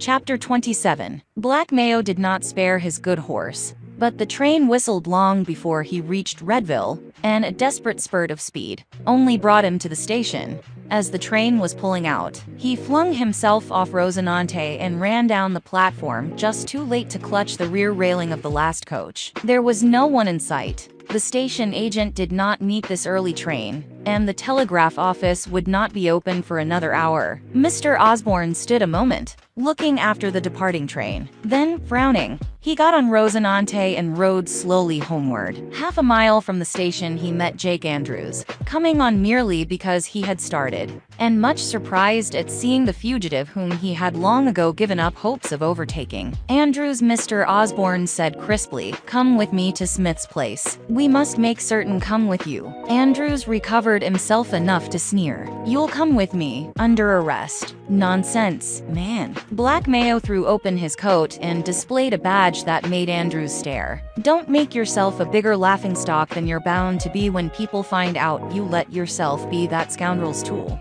Chapter 27. Black Mayo did not spare his good horse, but the train whistled long before he reached Redville, and a desperate spurt of speed only brought him to the station. As the train was pulling out, he flung himself off Rosinante and ran down the platform, just too late to clutch the rear railing of the last coach. There was no one in sight. The station agent did not meet this early train, and the telegraph office would not be open for another hour. Mr. Osborne stood a moment, looking after the departing train. Then, frowning, he got on Rosinante and rode slowly homeward. Half a mile from the station he met Jake Andrews, coming on merely because he had started, and much surprised at seeing the fugitive whom he had long ago given up hopes of overtaking. Andrews, Mr. Osborne said crisply, "Come with me to Smith's place. We must make certain come with you." Andrews recovered himself enough to sneer. "You'll come with me, under arrest." "Nonsense, man." Black Mayo threw open his coat and displayed a badge that made Andrews stare. "Don't make yourself a bigger laughingstock than you're bound to be when people find out you let yourself be that scoundrel's tool."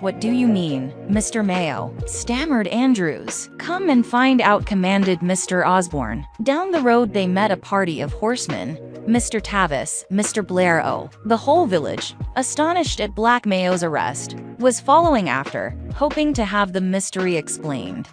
What do you mean, Mr. Mayo?" stammered Andrews. "Come and find out," commanded Mr. Osborne. Down the road they met a party of horsemen. Mr. Tavis, Mr. Blair, the whole village, astonished at Black Mayo's arrest, was following after, hoping to have the mystery explained.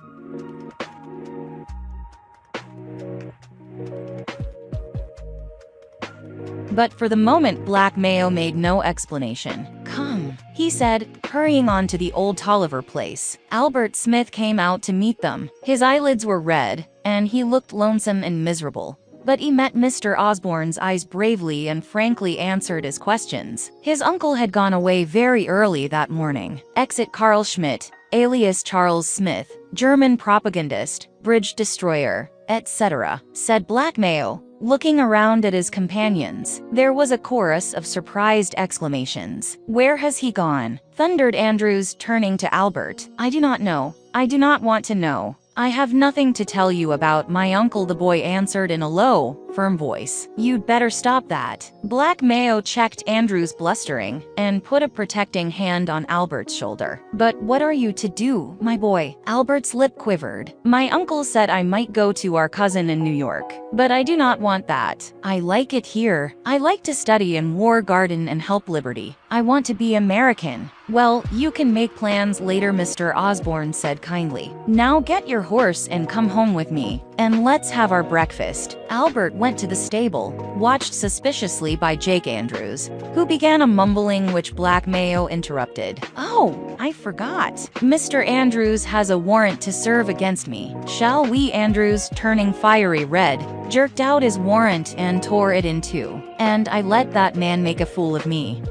But for the moment Black Mayo made no explanation. "Come," he said, hurrying on to the old Tolliver place. Albert Smith came out to meet them. His eyelids were red, and he looked lonesome and miserable. But he met Mr. Osborne's eyes bravely and frankly answered his questions. His uncle had gone away very early that morning. Exit Carl Schmidt, alias Charles Smith, German propagandist, bridge destroyer, etc., said Black Mayo, looking around at his companions. There was a chorus of surprised exclamations. "Where has he gone?" thundered Andrews, turning to Albert. "I do not know. I do not want to know. I have nothing to tell you about my uncle," the boy answered in a low, firm voice. "You'd better stop that." Black Mayo checked Andrews' blustering and put a protecting hand on Albert's shoulder. "But what are you to do, my boy?" Albert's lip quivered. "My uncle said I might go to our cousin in New York, but I do not want that. I like it here. I like to study in War Garden and help liberty. I want to be American." "Well, you can make plans later," Mr. Osborne said kindly. "Now get your horse and come home with me, and let's have our breakfast." Albert went to the stable, watched suspiciously by Jake Andrews, who began a mumbling which Black Mayo interrupted. "Oh, I forgot. Mr. Andrews has a warrant to serve against me. Shall we?" Andrews, turning fiery red, jerked out his warrant and tore it in two. "And I let that man make a fool of me."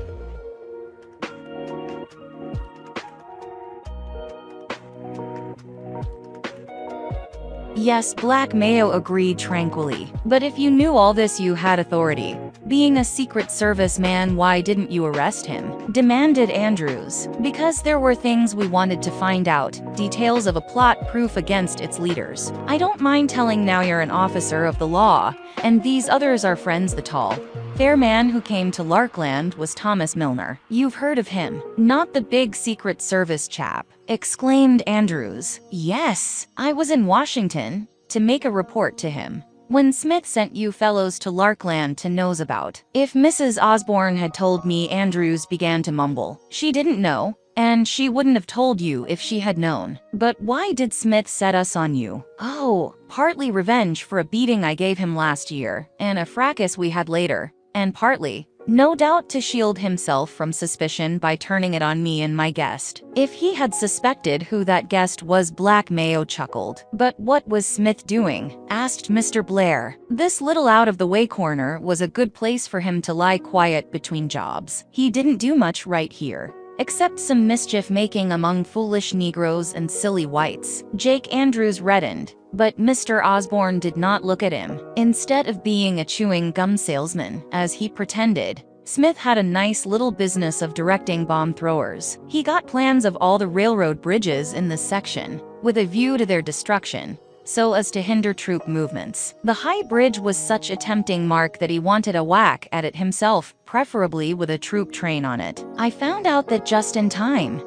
"Yes," Black Mayo agreed tranquilly. "But if you knew all this, you had authority. Being a Secret Service man, why didn't you arrest him?" demanded Andrews. "Because there were things we wanted to find out, details of a plot proof against its leaders. I don't mind telling now you're an officer of the law, and these others are friends." The tall, fair man who came to Larkland was Thomas Milner. "You've heard of him? Not the big Secret Service chap?" exclaimed Andrews. "Yes, I was in Washington to make a report to him when Smith sent you fellows to Larkland to nose about." "If Mrs. Osborne had told me," Andrews began to mumble. "She didn't know, and she wouldn't have told you if she had known." "But why did Smith set us on you?" "Oh, partly revenge for a beating I gave him last year, and a fracas we had later, and partly, no doubt, to shield himself from suspicion by turning it on me and my guest." "If he had suspected who that guest was," Black Mayo chuckled. "But what was Smith doing?" asked Mr. Blair. "This little out-of-the-way corner was a good place for him to lie quiet between jobs. He didn't do much right here, except some mischief-making among foolish Negroes and silly whites." Jake Andrews reddened, but Mr. Osborne did not look at him. Instead of being a chewing gum salesman, as he pretended, Smith had a nice little business of directing bomb throwers. He got plans of all the railroad bridges in this section, with a view to their destruction, so as to hinder troop movements. The High Bridge was such a tempting mark that he wanted a whack at it himself, preferably with a troop train on it. "I found out that just in time."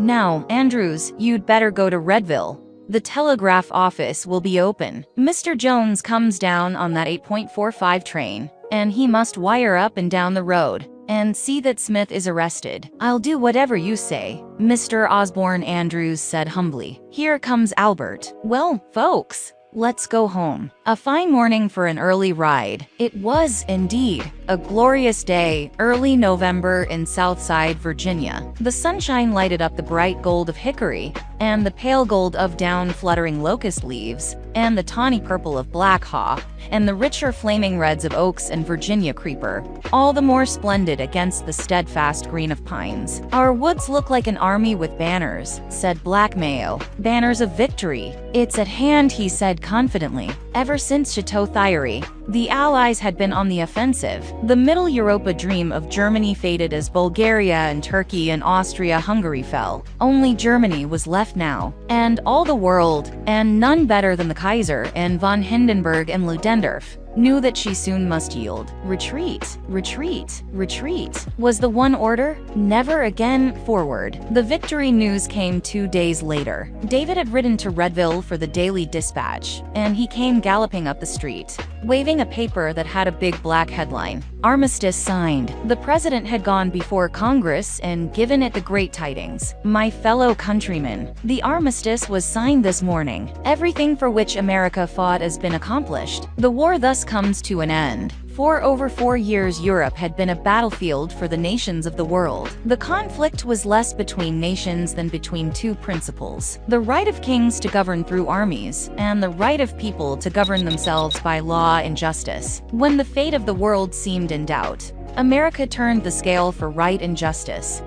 Now, Andrews, you'd better go to Redville. The telegraph office will be open. Mr. Jones comes down on that 8.45 train, and he must wire up and down the road and see that Smith is arrested. I'll do whatever you say, Mr. Osborne, Andrews said humbly. Here comes Albert. Well, folks, let's go home. A fine morning for an early ride. It was, indeed, a glorious day, early November in Southside, Virginia. The sunshine lighted up the bright gold of hickory, and the pale gold of down-fluttering locust leaves, and the tawny purple of black haw, and the richer flaming reds of oaks and Virginia creeper, all the more splendid against the steadfast green of pines. Our woods look like an army with banners, said Black Mayo. Banners of victory. It's at hand, he said confidently. Ever since Chateau Thierry, the Allies had been on the offensive. The Middle Europa dream of Germany faded as Bulgaria and Turkey and Austria-Hungary fell. Only Germany was left now, and all the world, and none better than the Kaiser and von Hindenburg and Ludendorff, knew that she soon must yield. Retreat, retreat, retreat was the one order. Never again forward. The victory news came 2 days later. David had ridden to Redville for the Daily Dispatch, and he came galloping up the street, waving a paper that had a big black headline, "Armistice signed." The president had gone before Congress and given it the great tidings. My fellow countrymen, the armistice was signed this morning. Everything for which America fought has been accomplished. The war thus comes to an end. For over 4 years Europe had been a battlefield for the nations of the world. The conflict was less between nations than between two principles: the right of kings to govern through armies, and the right of people to govern themselves by law and justice. When the fate of the world seemed in doubt, America turned the scale for right and justice.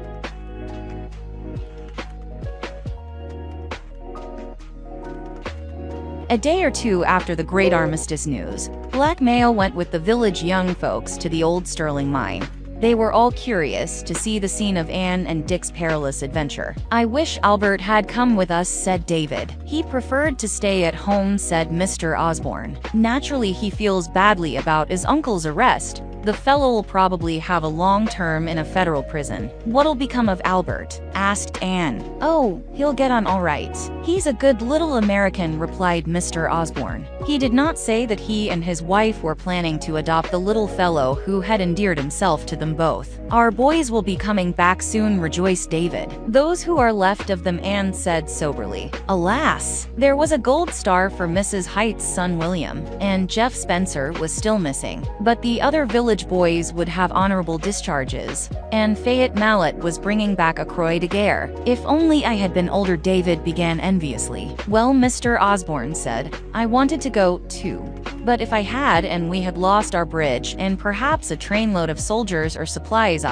A day or two after the great armistice news, Black Mayo went with the village young folks to the old Sterling mine. They were all curious to see the scene of Anne and Dick's perilous adventure. "I wish Albert had come with us," said David. "He preferred to stay at home," said Mr. Osborne. "Naturally he feels badly about his uncle's arrest. The fellow will probably have a long term in a federal prison." "What'll become of Albert?" asked Anne. "Oh, he'll get on all right. He's a good little American," replied Mr. Osborne. He did not say that he and his wife were planning to adopt the little fellow who had endeared himself to them both. "Our boys will be coming back soon," rejoiced David. "Those who are left of them," Anne said soberly. Alas! There was a gold star for Mrs. Hight's son William, and Jeff Spencer was still missing. But the other village boys would have honorable discharges, and Fayette Mallet was bringing back a Croix de Guerre. "If only I had been older," David began enviously. "Well," Mr. Osborne said, "I wanted to go, too. But if I had and we had lost our bridge and perhaps a trainload of soldiers or supplies,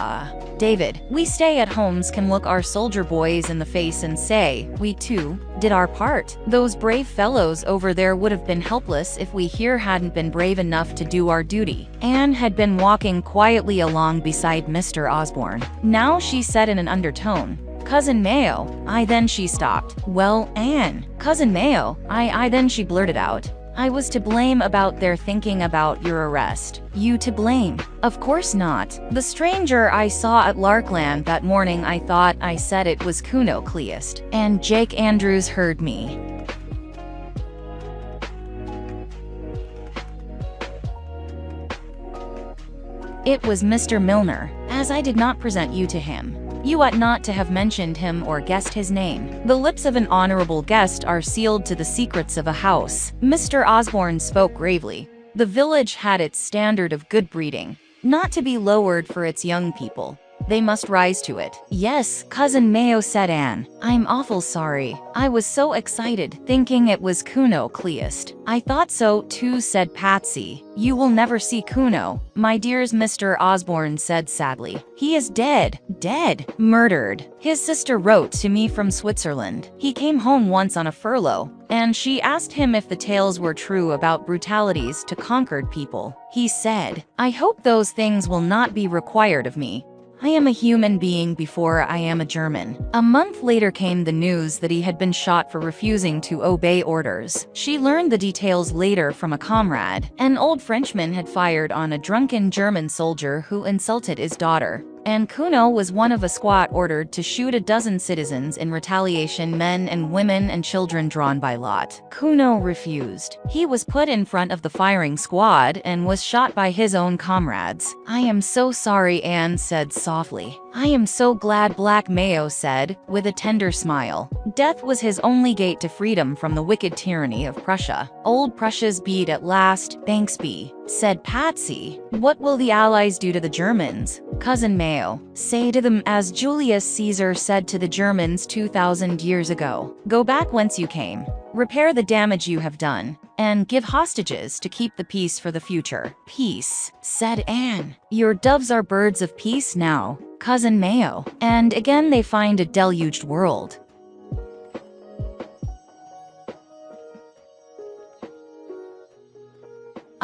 David, we stay-at-homes can look our soldier boys in the face and say, we too did our part. Those brave fellows over there would have been helpless if we here hadn't been brave enough to do our duty." Anne had been walking quietly along beside Mr. Osborne. Now she said in an undertone, "Cousin Mayo, then she stopped. "Well, Anne, Cousin Mayo, then she blurted out, "I was to blame about their thinking about your arrest." "You to blame?" "Of course not. The stranger I saw at Larkland that morning, I thought I said it was Kuno Cleist, and Jake Andrews heard me." "It was Mr. Milner, as I did not present you to him. You ought not to have mentioned him or guessed his name. The lips of an honorable guest are sealed to the secrets of a house." Mr. Osborne spoke gravely. The village had its standard of good breeding, not to be lowered for its young people. They must rise to it. "Yes, Cousin Mayo," said Anne. "I'm awful sorry. I was so excited, thinking it was Kuno Cleist." "I thought so, too," said Patsy. "You will never see Kuno, my dears," Mr. Osborne said sadly. "He is dead. Dead. Murdered. His sister wrote to me from Switzerland. He came home once on a furlough, and she asked him if the tales were true about brutalities to conquered people. He said, 'I hope those things will not be required of me. I am a human being before I am a German.'" A month later came the news that he had been shot for refusing to obey orders. She learned the details later from a comrade. An old Frenchman had fired on a drunken German soldier who insulted his daughter. and Kuno was one of a squad ordered to shoot a dozen citizens in retaliation, men and women and children drawn by lot. Kuno refused. He was put in front of the firing squad and was shot by his own comrades. "I am so sorry," Anne said softly. "I am so glad," Black Mayo said, with a tender smile. Death was his only gate to freedom from the wicked tyranny of Prussia. "Old Prussia's beat at last, thanks be," said Patsy. "What will the Allies do to the Germans?" Cousin Mayo, "Say to them as Julius Caesar said to the Germans 2,000 years ago, go back whence you came, repair the damage you have done, and give hostages to keep the peace for the future." "Peace," said Anne. "Your doves are birds of peace now, Cousin Mayo." And again they find a deluged world.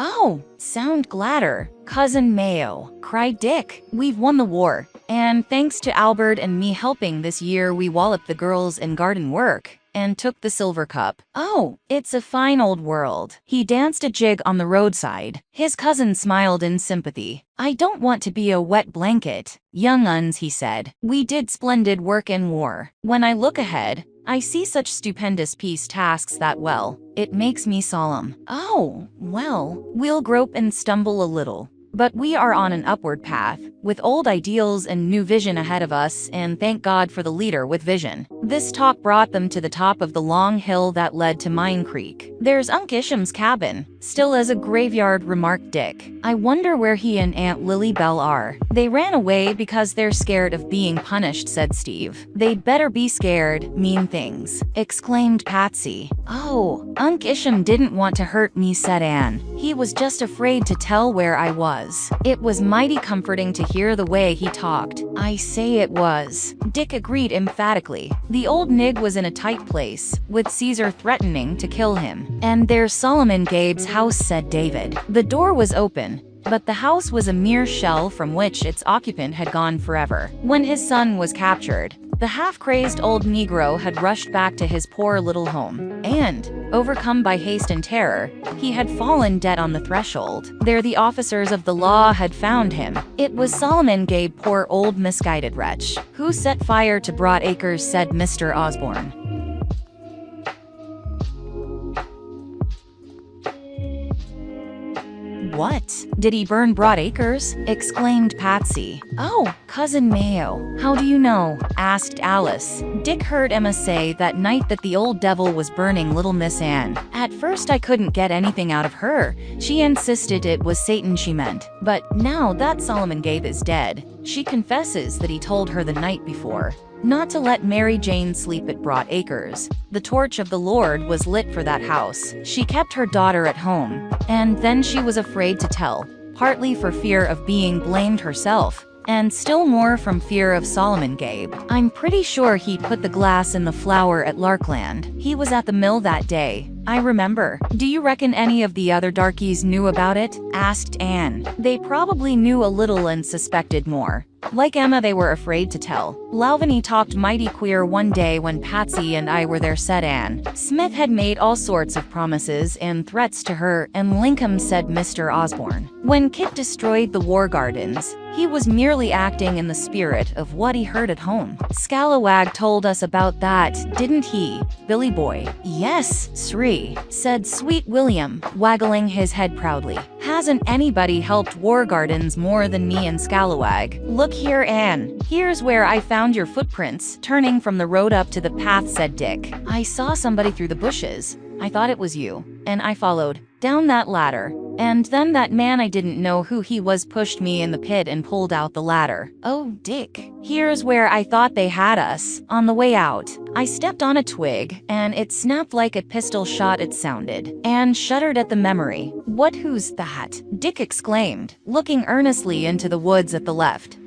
"Oh, sound gladder, Cousin Mayo," cried Dick. "We've won the war, and thanks to Albert and me helping this year, we walloped the girls in garden work and took the silver cup. Oh, it's a fine old world." He danced a jig on the roadside. His cousin smiled in sympathy. "I don't want to be a wet blanket, young uns," he said. "We did splendid work in war. When I look ahead, I see such stupendous peace tasks that, well, it makes me solemn. Oh, well, we'll grope and stumble a little, but we are on an upward path, with old ideals and new vision ahead of us, and thank God for the leader with vision." This talk brought them to the top of the long hill that led to Mine Creek. "There's Unc Isham's cabin, still as a graveyard," remarked Dick. "I wonder where he and Aunt Lily Bell are." "They ran away because they're scared of being punished," said Steve. "They'd better be scared, mean things," exclaimed Patsy. "Oh, Unc Isham didn't want to hurt me," said Anne. "He was just afraid to tell where I was." It was mighty comforting to hear the way he talked. "I say it was," Dick agreed emphatically. "The old nig was in a tight place, with Caesar threatening to kill him. And there's Solomon Gabe's house," said David. The door was open, but the house was a mere shell from which its occupant had gone forever. When his son was captured, the half-crazed old Negro had rushed back to his poor little home, and, overcome by haste and terror, he had fallen dead on the threshold. There the officers of the law had found him. It was Solomon Gabe, poor old misguided wretch, who set fire to Broad Acres, said Mr. Osborne. "What? Did he burn Broad Acres?" exclaimed Patsy. "Oh, Cousin Mayo, how do you know?" asked Alice. "Dick heard Emma say that night that the old devil was burning little Miss Anne. At first I couldn't get anything out of her. She insisted it was Satan she meant. But now that Solomon Gabe is dead, she confesses that he told her the night before not to let Mary Jane sleep at Broad Acres. The torch of the Lord was lit for that house. She kept her daughter at home, and then she was afraid to tell, partly for fear of being blamed herself, and still more from fear of Solomon Gabe. I'm pretty sure he put the glass in the flour at Larkland. He was at the mill that day, I remember." "Do you reckon any of the other darkies knew about it?" asked Anne. "They probably knew a little and suspected more. Like Emma, they were afraid to tell. Lauveny talked mighty queer one day when Patsy and I were there," said Anne. "Smith had made all sorts of promises and threats to her and Lincoln," said Mr. Osborne. "When Kit destroyed the war gardens, he was merely acting in the spirit of what he heard at home. Scalawag told us about that, didn't he, Billy boy?" "Yes, Sri," said Sweet William, waggling his head proudly. "Hasn't anybody helped war gardens more than me and Scalawag? Look here, Anne. Here's where I found your footprints, turning from the road up to the path," said Dick. "I saw somebody through the bushes. I thought it was you, and I followed down that ladder. And then that man, I didn't know who he was, pushed me in the pit and pulled out the ladder. Oh, Dick, here's where I thought they had us. On the way out, I stepped on a twig, and it snapped like a pistol shot it sounded." Anne shuddered at the memory. "What, who's that?" Dick exclaimed, looking earnestly into the woods at the left.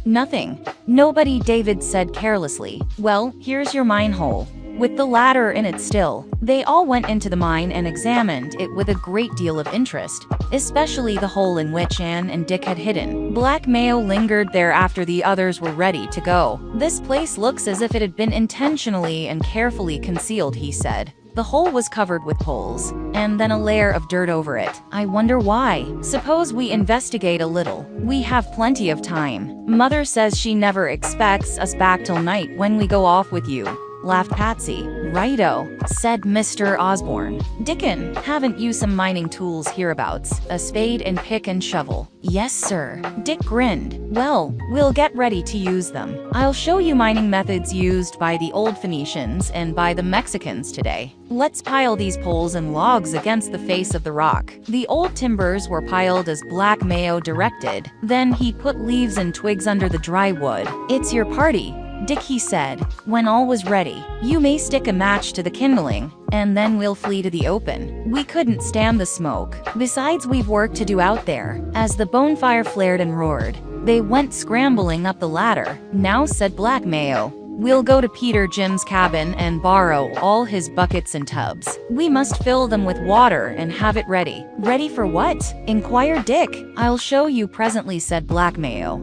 "Nothing. Nobody," David said carelessly. "Well, here's your mine hole, with the ladder in it still." They all went into the mine and examined it with a great deal of interest, especially the hole in which Anne and Dick had hidden. Black Mayo lingered there after the others were ready to go. "This place looks as if it had been intentionally and carefully concealed," he said. The hole was covered with poles, and then a layer of dirt over it. I wonder why. Suppose we investigate a little. We have plenty of time. Mother says she never expects us back till night when we go off with you, laughed Patsy. Righto, said Mr. Osborne. Dickon, haven't you some mining tools hereabouts? A spade and pick and shovel? Yes, sir. Dick grinned. Well, we'll get ready to use them. I'll show you mining methods used by the old Phoenicians and by the Mexicans today. Let's pile these poles and logs against the face of the rock. The old timbers were piled as Black Mayo directed. Then he put leaves and twigs under the dry wood. It's your party, Dick, he said. When all was ready, you may stick a match to the kindling, and then we'll flee to the open. We couldn't stand the smoke. Besides, we've work to do out there. As the bonfire flared and roared, they went scrambling up the ladder. Now, said Black Mayo, we'll go to Peter Jim's cabin and borrow all his buckets and tubs. We must fill them with water and have it ready. Ready for what? Inquired Dick. I'll show you presently, said Black Mayo.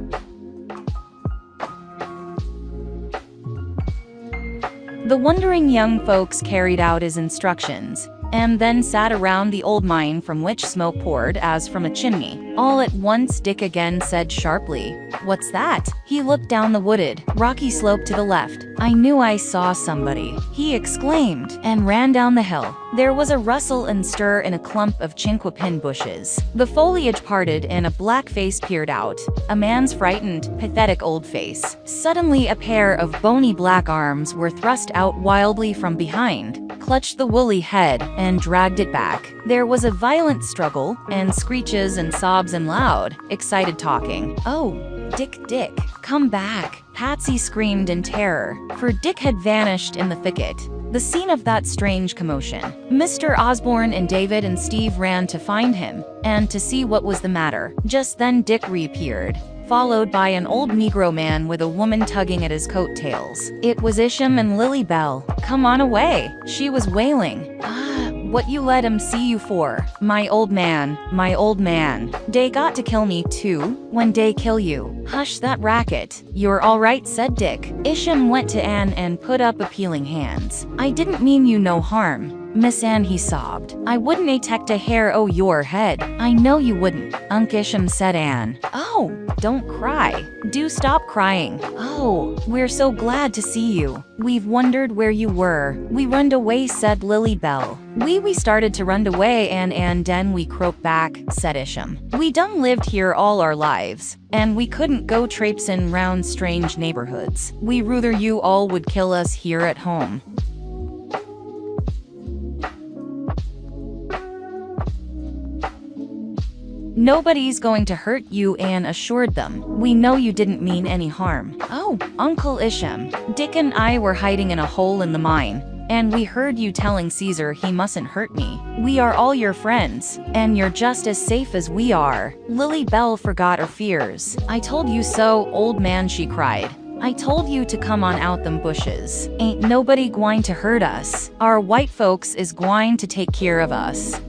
The wondering young folks carried out his instructions, and then sat around the old mine from which smoke poured as from a chimney. All at once Dick again said sharply, "What's that?" He looked down the wooded, rocky slope to the left. "I knew I saw somebody," he exclaimed, and ran down the hill. There was a rustle and stir in a clump of chinquapin bushes. The foliage parted and a black face peered out, a man's frightened, pathetic old face. Suddenly a pair of bony black arms were thrust out wildly from behind, clutched the woolly head, and dragged it back. There was a violent struggle, and screeches and sobs and loud, excited talking. "Oh, Dick, come back!" Patsy screamed in terror, for Dick had vanished in the thicket. The scene of that strange commotion. Mr. Osborne and David and Steve ran to find him, and to see what was the matter. Just then Dick reappeared, followed by an old Negro man with a woman tugging at his coattails. It was Isham and Lily Bell. "Come on away," she was wailing. "What you let 'em see you for? My old man. Dey got to kill me too, when dey kill you." "Hush that racket. You're all right," said Dick. Isham went to Anne and put up appealing hands. "I didn't mean you no harm, Miss Anne," he sobbed. "I wouldn't take a hair o' your head." "I know you wouldn't, Unc Isham," said Anne. "Oh, don't cry. Do stop crying. Oh, we're so glad to see you. We've wondered where you were." "We runned away," said Lily Bell. We started to run away and then we croaked back," said Isham. "We done lived here all our lives, and we couldn't go traipsin' round strange neighborhoods. We ruther you all would kill us here at home." "Nobody's going to hurt you," Anne assured them. "We know you didn't mean any harm." "Oh, Uncle Isham, Dick and I were hiding in a hole in the mine, and we heard you telling Caesar he mustn't hurt me. We are all your friends, and you're just as safe as we are." Lily Bell forgot her fears. "I told you so, old man," she cried. "I told you to come on out them bushes. Ain't nobody gwine to hurt us. Our white folks is gwine to take care of us.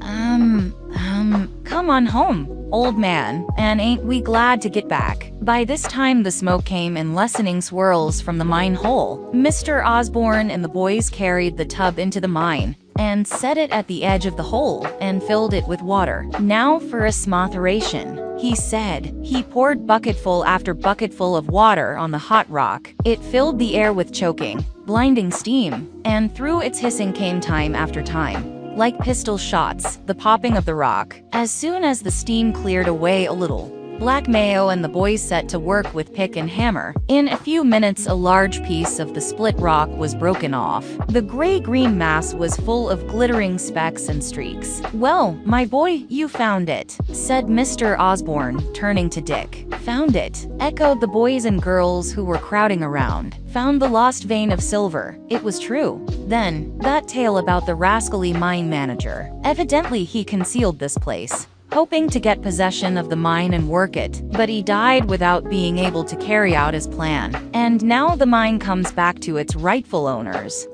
Come on home, old man, and ain't we glad to get back." By this time the smoke came in lessening swirls from the mine hole. Mr. Osborne and the boys carried the tub into the mine, and set it at the edge of the hole, and filled it with water. "Now for a smotheration," he said. He poured bucketful after bucketful of water on the hot rock. It filled the air with choking, blinding steam, and through its hissing came time after time, like pistol shots, the popping of the rock. As soon as the steam cleared away a little, Black Mayo and the boys set to work with pick and hammer. In a few minutes a large piece of the split rock was broken off. The gray-green mass was full of glittering specks and streaks. "Well, my boy, you found it," said Mr. Osborne, turning to Dick. "Found it," echoed the boys and girls who were crowding around. "Found the lost vein of silver." It was true. Then, that tale about the rascally mine manager. Evidently he concealed this place, hoping to get possession of the mine and work it, but he died without being able to carry out his plan. And now the mine comes back to its rightful owners.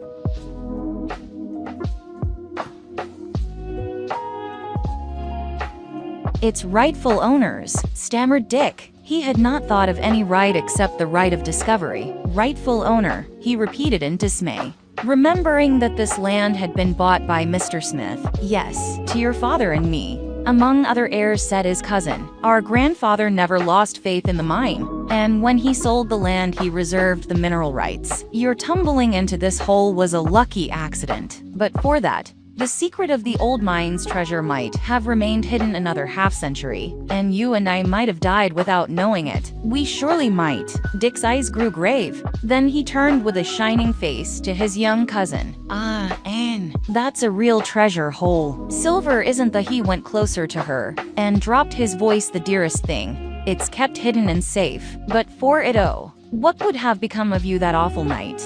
"Its rightful owners," stammered Dick. He had not thought of any right except the right of discovery. "Rightful owner," he repeated in dismay. remembering that this land had been bought by Mr. Smith. Yes, to your father and me, among other heirs, said his cousin. Our grandfather never lost faith in the mine, and when he sold the land he reserved the mineral rights. Your tumbling into this hole was a lucky accident, but for that, the secret of the old mine's treasure might have remained hidden another half-century, and you and I might have died without knowing it. We surely might. Dick's eyes grew grave. Then he turned with a shining face to his young cousin. Ah, Anne, that's a real treasure hole. Silver isn't the— He went closer to her and dropped his voice. The dearest thing. It's kept hidden and safe. But for it, oh, what would have become of you that awful night?